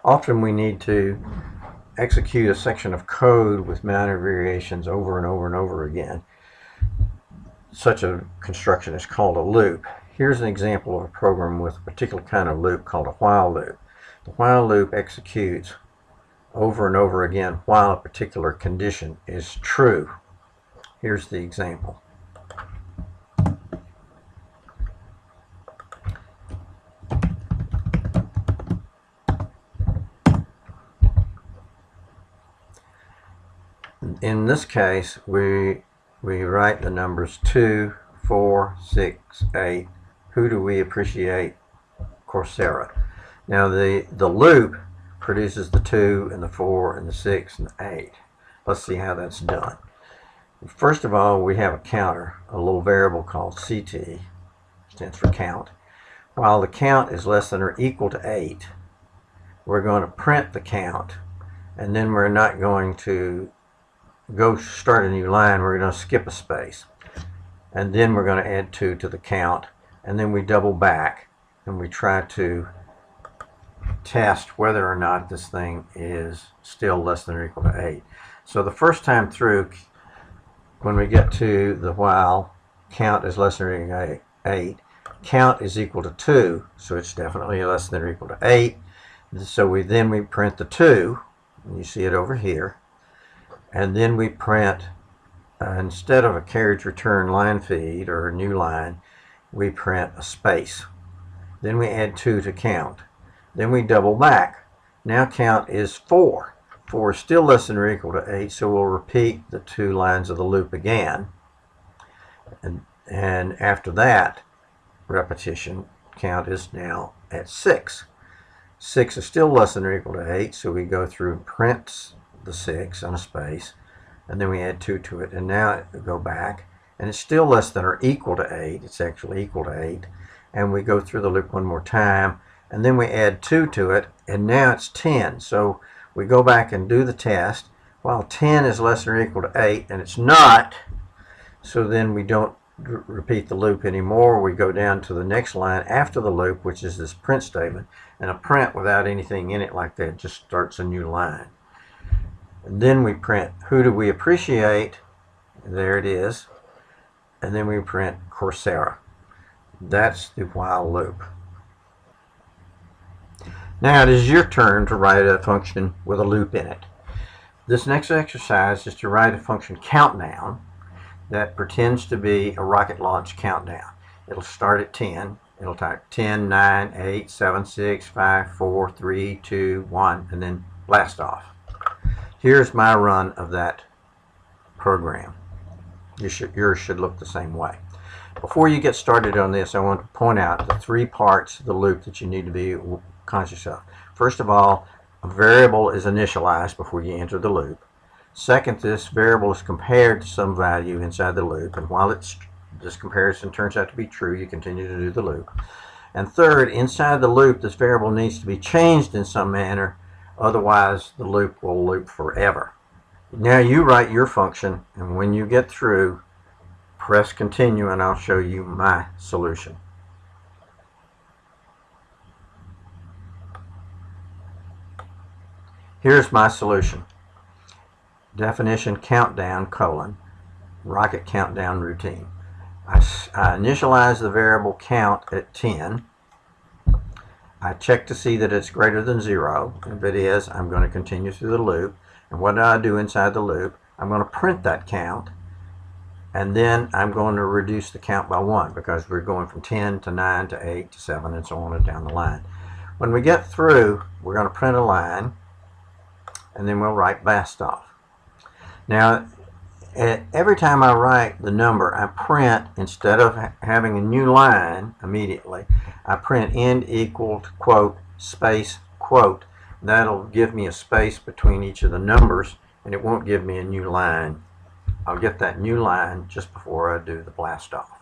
Often we need to execute a section of code with minor variations over and over and over again. Such a construction is called a loop. Here's an example of a program with a particular kind of loop called a while loop. The while loop executes over and over again while a particular condition is true. Here's the example. In this case, we write the numbers 2, 4, 6, 8. Who do we appreciate? Coursera. Now the loop produces the 2 and the 4 and the 6 and the 8. Let's see how that's done. First of all, we have a counter, a little variable called CT, stands for count. While the count is less than or equal to 8, we're going to print the count, and then we're not going to go start a new line. We're going to skip a space, and then we're going to add 2 to the count, and then we double back and we try to test whether or not this thing is still less than or equal to 8. So the first time through, when we get to the while count is less than or equal to 8, count is equal to 2, so it's definitely less than or equal to 8. So we print the 2, and you see it over here. And then we print, instead of a carriage return line feed or a new line, we print a space. Then we add 2 to count. Then we double back. Now count is 4. 4 is still less than or equal to 8, so we'll repeat the 2 lines of the loop again. And after that repetition, count is now at 6. 6 is still less than or equal to 8, so we go through and print the 6 on a space, and then we add 2 to it, and now we go back, and it's still less than or equal to 8. It's actually equal to 8, and we go through the loop one more time, and then we add 2 to it, and now it's 10. So we go back and do the test. While 10 is less than or equal to 8, and it's not, so then we don't repeat the loop anymore. We go down to the next line after the loop, which is this print statement, and a print without anything in it like that just starts a new line. And then we print who do we appreciate, there it is, and then we print Coursera. That's the while loop. Now it is your turn to write a function with a loop in it. This next exercise is to write a function countdown that pretends to be a rocket launch countdown. It'll start at 10. It'll type 10, 9, 8, 7, 6, 5, 4, 3, 2, 1, and then blast off. Here's my run of that program. Yours should look the same way. Before you get started on this, I want to point out the 3 parts of the loop that you need to be conscious of. First of all, a variable is initialized before you enter the loop. Second, this variable is compared to some value inside the loop, and while this comparison turns out to be true, you continue to do the loop. And third, inside the loop, this variable needs to be changed in some manner, otherwise the loop will loop forever. Now you write your function, and when you get through, press continue and I'll show you my solution. Here's my solution. Definition countdown colon rocket countdown routine. I initialize the variable count at 10. I check to see that it's greater than 0. If it is, I'm going to continue through the loop. And what do I do inside the loop? I'm going to print that count, and then I'm going to reduce the count by 1 because we're going from 10 to 9 to 8 to 7 and so on and down the line. When we get through, we're going to print a line, and then we'll write blast off. Now, every time I write the number, I print, instead of having a new line immediately, I print end equal to quote, space, quote. That'll give me a space between each of the numbers, and it won't give me a new line. I'll get that new line just before I do the blast off.